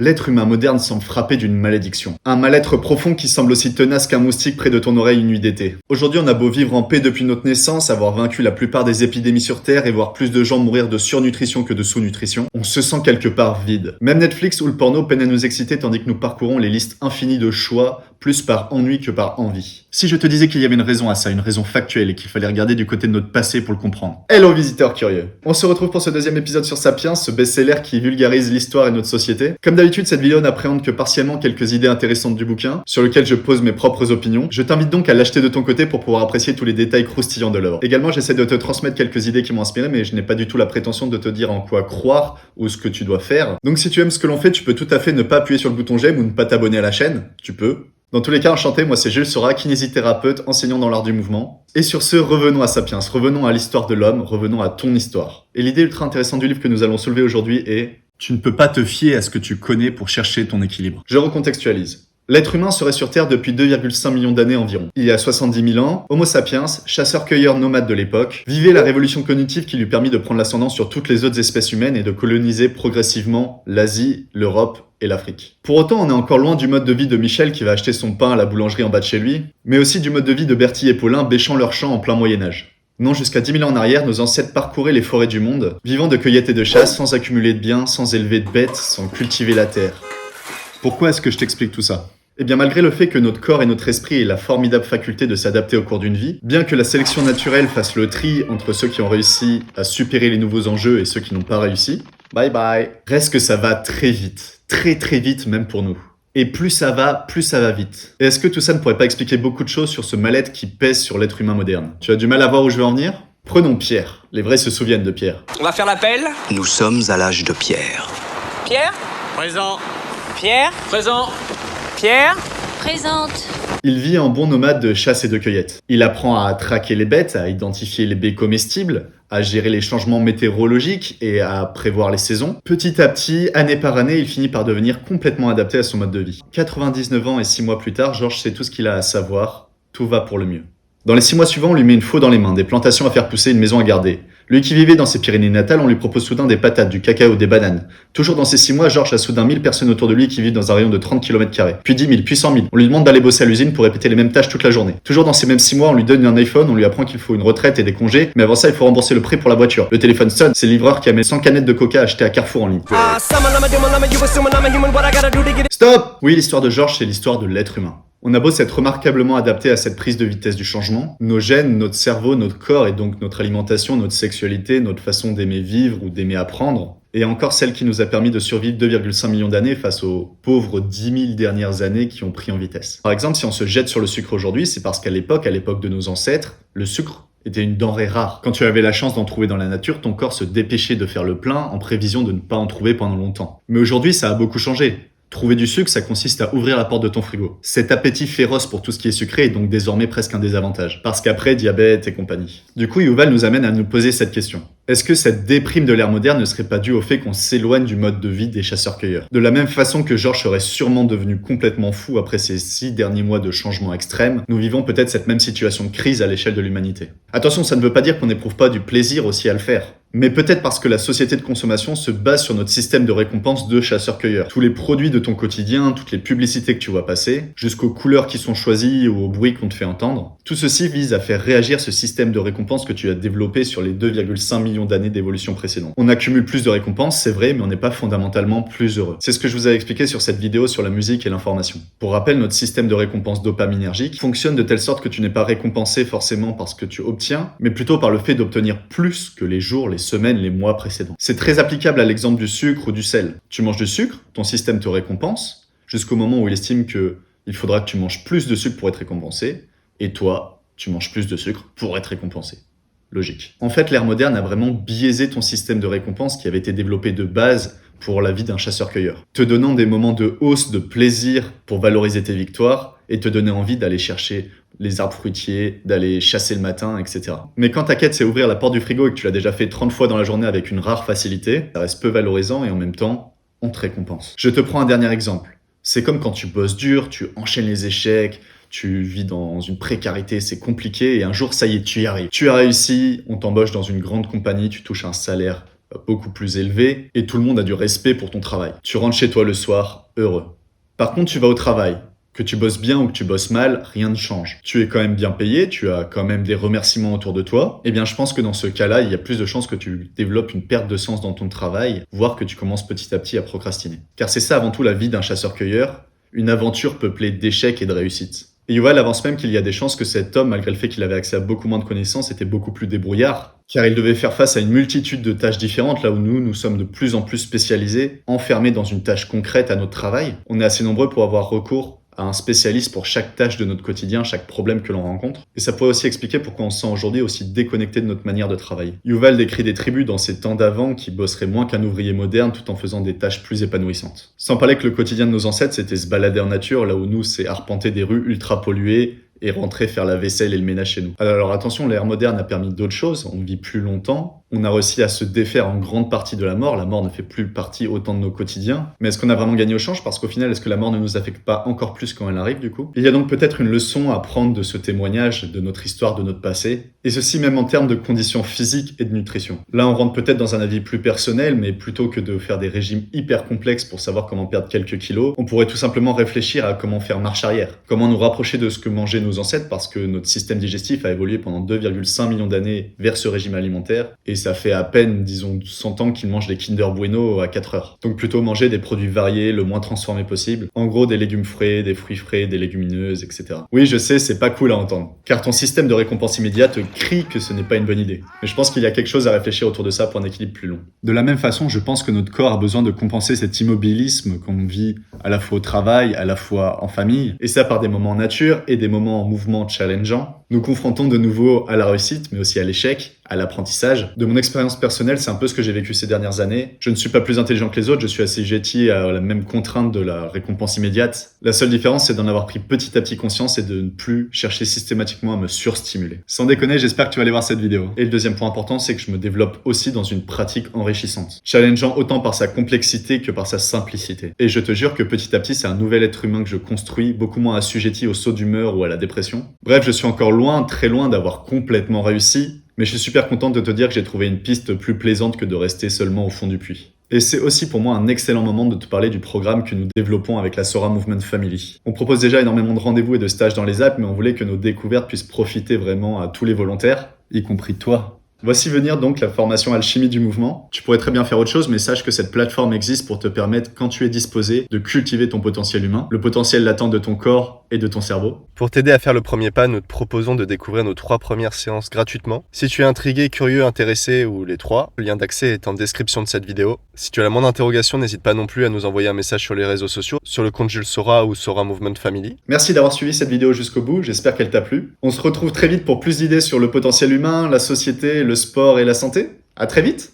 L'être humain moderne semble frappé d'une malédiction. Un mal-être profond qui semble aussi tenace qu'un moustique près de ton oreille une nuit d'été. Aujourd'hui, on a beau vivre en paix depuis notre naissance, avoir vaincu la plupart des épidémies sur Terre et voir plus de gens mourir de surnutrition que de sous-nutrition, on se sent quelque part vide. Même Netflix ou le porno peinent à nous exciter tandis que nous parcourons les listes infinies de choix, plus par ennui que par envie. Si je te disais qu'il y avait une raison à ça, une raison factuelle et qu'il fallait regarder du côté de notre passé pour le comprendre. Hello visiteurs curieux. On se retrouve pour ce deuxième épisode sur Sapiens, ce best-seller qui vulgarise l'histoire et notre société. Comme d'habitude, cette vidéo n'appréhende que partiellement quelques idées intéressantes du bouquin, sur lequel je pose mes propres opinions. Je t'invite donc à l'acheter de ton côté pour pouvoir apprécier tous les détails croustillants de l'œuvre. Également, j'essaie de te transmettre quelques idées qui m'ont inspiré, mais je n'ai pas du tout la prétention de te dire en quoi croire ou ce que tu dois faire. Donc si tu aimes ce que l'on fait, tu peux tout à fait ne pas appuyer sur le bouton j'aime ou ne pas t'abonner à la chaîne. Tu peux. Dans tous les cas, enchanté, moi c'est Jules Sora, kinésithérapeute, enseignant dans l'art du mouvement. Et sur ce, revenons à Sapiens, revenons à l'histoire de l'homme, revenons à ton histoire. Et l'idée ultra intéressante du livre que nous allons soulever aujourd'hui est « Tu ne peux pas te fier à ce que tu connais pour chercher ton équilibre ». Je recontextualise. L'être humain serait sur Terre depuis 2,5 millions d'années environ. Il y a 70 000 ans, Homo sapiens, chasseur-cueilleur nomade de l'époque, vivait la révolution cognitive qui lui permit de prendre l'ascendant sur toutes les autres espèces humaines et de coloniser progressivement l'Asie, l'Europe et l'Afrique. Pour autant, on est encore loin du mode de vie de Michel qui va acheter son pain à la boulangerie en bas de chez lui, mais aussi du mode de vie de Berthier et Paulin bêchant leurs champs en plein Moyen-Âge. Non, jusqu'à 10 000 ans en arrière, nos ancêtres parcouraient les forêts du monde, vivant de cueillette et de chasse, sans accumuler de biens, sans élever de bêtes, sans cultiver la terre. Pourquoi est-ce que je t'explique tout ça ? Eh bien, malgré le fait que notre corps et notre esprit aient la formidable faculté de s'adapter au cours d'une vie, bien que la sélection naturelle fasse le tri entre ceux qui ont réussi à supérer les nouveaux enjeux et ceux qui n'ont pas réussi, bye bye, reste que ça va très vite. Très vite même pour nous. Et plus ça va vite. Et est-ce que tout ça ne pourrait pas expliquer beaucoup de choses sur ce mal-être qui pèse sur l'être humain moderne ? Tu as du mal à voir où je veux en venir ? Prenons Pierre. Les vrais se souviennent de Pierre. On va faire l'appel. Nous sommes à l'âge de Pierre. Pierre ? Présent. Pierre ? Présent. Pierre ? Présente. Il vit en bon nomade de chasse et de cueillette. Il apprend à traquer les bêtes, à identifier les baies comestibles, à gérer les changements météorologiques et à prévoir les saisons. Petit à petit, année par année, il finit par devenir complètement adapté à son mode de vie. 99 ans et 6 mois plus tard, Georges sait tout ce qu'il a à savoir. Tout va pour le mieux. Dans les 6 mois suivants, on lui met une faux dans les mains, des plantations à faire pousser, une maison à garder. Lui qui vivait dans ses Pyrénées natales, on lui propose soudain des patates, du cacao, des bananes. Toujours dans ces 6 mois, Georges a soudain 1000 personnes autour de lui qui vivent dans un rayon de 30 km². Puis 10 000, puis 100 000. On lui demande d'aller bosser à l'usine pour répéter les mêmes tâches toute la journée. Toujours dans ces mêmes 6 mois, on lui donne un iPhone, on lui apprend qu'il faut une retraite et des congés, mais avant ça, il faut rembourser le prêt pour la voiture. Le téléphone sonne, c'est le livreur qui amène 100 canettes de coca achetées à Carrefour en ligne. Stop! Oui, l'histoire de Georges, c'est l'histoire de l'être humain. On a beau s'être remarquablement adapté à cette prise de vitesse du changement, nos gènes, notre cerveau, notre corps et donc notre alimentation, notre sexualité, notre façon d'aimer vivre ou d'aimer apprendre, et encore celle qui nous a permis de survivre 2,5 millions d'années face aux pauvres 10 000 dernières années qui ont pris en vitesse. Par exemple, si on se jette sur le sucre aujourd'hui, c'est parce qu'à l'époque de nos ancêtres, le sucre était une denrée rare. Quand tu avais la chance d'en trouver dans la nature, ton corps se dépêchait de faire le plein en prévision de ne pas en trouver pendant longtemps. Mais aujourd'hui, ça a beaucoup changé. Trouver du sucre, ça consiste à ouvrir la porte de ton frigo. Cet appétit féroce pour tout ce qui est sucré est donc désormais presque un désavantage. Parce qu'après, diabète et compagnie. Du coup, Yuval nous amène à nous poser cette question. Est-ce que cette déprime de l'ère moderne ne serait pas due au fait qu'on s'éloigne du mode de vie des chasseurs-cueilleurs ? De la même façon que Georges serait sûrement devenu complètement fou après ces 6 derniers mois de changement extrême, nous vivons peut-être cette même situation de crise à l'échelle de l'humanité. Attention, ça ne veut pas dire qu'on n'éprouve pas du plaisir aussi à le faire. Mais peut-être parce que la société de consommation se base sur notre système de récompense de chasseurs-cueilleurs. Tous les produits de ton quotidien, toutes les publicités que tu vois passer, jusqu'aux couleurs qui sont choisies ou aux bruits qu'on te fait entendre, tout ceci vise à faire réagir ce système de récompense que tu as développé sur les 2,5 millions d'années d'évolution précédente. On accumule plus de récompenses, c'est vrai, mais on n'est pas fondamentalement plus heureux. C'est ce que je vous ai expliqué sur cette vidéo sur la musique et l'information. Pour rappel, notre système de récompense dopaminergique fonctionne de telle sorte que tu n'es pas récompensé forcément par ce que tu obtiens, mais plutôt par le fait d'obtenir plus que les jours, les semaines, les mois précédents. C'est très applicable à l'exemple du sucre ou du sel. Tu manges du sucre, ton système te récompense, jusqu'au moment où il estime qu'il faudra que tu manges plus de sucre pour être récompensé, et toi, tu manges plus de sucre pour être récompensé. Logique. En fait, l'ère moderne a vraiment biaisé ton système de récompense qui avait été développé de base pour la vie d'un chasseur-cueilleur, te donnant des moments de hausse, de plaisir pour valoriser tes victoires et te donner envie d'aller chercher les arbres fruitiers, d'aller chasser le matin, etc. Mais quand ta quête c'est ouvrir la porte du frigo et que tu l'as déjà fait 30 fois dans la journée avec une rare facilité, ça reste peu valorisant et en même temps, on te récompense. Je te prends un dernier exemple. C'est comme quand tu bosses dur, tu enchaînes les échecs, tu vis dans une précarité, c'est compliqué et un jour, ça y est, tu y arrives. Tu as réussi, on t'embauche dans une grande compagnie, tu touches un salaire beaucoup plus élevé et tout le monde a du respect pour ton travail. Tu rentres chez toi le soir, heureux. Par contre, tu vas au travail. Que tu bosses bien ou que tu bosses mal, rien ne change. Tu es quand même bien payé, tu as quand même des remerciements autour de toi. Eh bien, je pense que dans ce cas-là, il y a plus de chances que tu développes une perte de sens dans ton travail, voire que tu commences petit à petit à procrastiner. Car c'est ça avant tout la vie d'un chasseur-cueilleur, une aventure peuplée d'échecs et de réussites. Et Yuval avance même qu'il y a des chances que cet homme, malgré le fait qu'il avait accès à beaucoup moins de connaissances, était beaucoup plus débrouillard, car il devait faire face à une multitude de tâches différentes, là où nous sommes de plus en plus spécialisés, enfermés dans une tâche concrète à notre travail. On est assez nombreux pour avoir recours à un spécialiste pour chaque tâche de notre quotidien, chaque problème que l'on rencontre. Et ça pourrait aussi expliquer pourquoi on se sent aujourd'hui aussi déconnecté de notre manière de travailler. Yuval décrit des tribus dans ces temps d'avant qui bosseraient moins qu'un ouvrier moderne tout en faisant des tâches plus épanouissantes. Sans parler que le quotidien de nos ancêtres, c'était se balader en nature, là où nous, c'est arpenter des rues ultra polluées, et rentrer faire la vaisselle et le ménage chez nous. Alors attention, l'ère moderne a permis d'autres choses, on vit plus longtemps, on a réussi à se défaire en grande partie de la mort ne fait plus partie autant de nos quotidiens, mais est-ce qu'on a vraiment gagné au change? Parce qu'au final, est-ce que la mort ne nous affecte pas encore plus quand elle arrive du coup? Il y a donc peut-être une leçon à prendre de ce témoignage, de notre histoire, de notre passé, et ceci même en termes de conditions physiques et de nutrition. Là, on rentre peut-être dans un avis plus personnel, mais plutôt que de faire des régimes hyper complexes pour savoir comment perdre quelques kilos, on pourrait tout simplement réfléchir à comment faire marche arrière, comment nous rapprocher de ce que mangeaient nos ancêtres, parce que notre système digestif a évolué pendant 2,5 millions d'années vers ce régime alimentaire, et ça fait à peine, disons, 100 ans qu'ils mangent des Kinder Bueno à 4 heures. Donc plutôt manger des produits variés, le moins transformés possible. En gros, des légumes frais, des fruits frais, des légumineuses, etc. Oui, je sais, c'est pas cool à entendre, car ton système de récompense immédiate te crie que ce n'est pas une bonne idée. Mais je pense qu'il y a quelque chose à réfléchir autour de ça pour un équilibre plus long. De la même façon, je pense que notre corps a besoin de compenser cet immobilisme qu'on vit à la fois au travail, à la fois en famille, et ça par des moments en nature et des moments en mouvement challengeant. Nous confrontons de nouveau à la réussite, mais aussi à l'échec, à l'apprentissage. De mon expérience personnelle, c'est un peu ce que j'ai vécu ces dernières années. Je ne suis pas plus intelligent que les autres, je suis assujetti à la même contrainte de la récompense immédiate. La seule différence, c'est d'en avoir pris petit à petit conscience et de ne plus chercher systématiquement à me surstimuler. Sans déconner, j'espère que tu vas aller voir cette vidéo. Et le deuxième point important, c'est que je me développe aussi dans une pratique enrichissante, challengeant autant par sa complexité que par sa simplicité. Et je te jure que petit à petit, c'est un nouvel être humain que je construis, beaucoup moins assujetti au saut d'humeur ou à la dépression. Bref, je suis encore loin, très loin d'avoir complètement réussi, mais je suis super contente de te dire que j'ai trouvé une piste plus plaisante que de rester seulement au fond du puits. Et c'est aussi pour moi un excellent moment de te parler du programme que nous développons avec la Sora Movement Family. On propose déjà énormément de rendez-vous et de stages dans les apps, mais on voulait que nos découvertes puissent profiter vraiment à tous les volontaires, y compris toi. Voici venir donc la formation Alchimie du mouvement. Tu pourrais très bien faire autre chose, mais sache que cette plateforme existe pour te permettre, quand tu es disposé, de cultiver ton potentiel humain, le potentiel latent de ton corps et de ton cerveau. Pour t'aider à faire le premier pas, nous te proposons de découvrir nos 3 premières séances gratuitement. Si tu es intrigué, curieux, intéressé ou les 3, le lien d'accès est en description de cette vidéo. Si tu as la moindre interrogation, n'hésite pas non plus à nous envoyer un message sur les réseaux sociaux, sur le compte Jules Sora ou Sora Movement Family. Merci d'avoir suivi cette vidéo jusqu'au bout, j'espère qu'elle t'a plu. On se retrouve très vite pour plus d'idées sur le potentiel humain, la société, le sport et la santé. À très vite!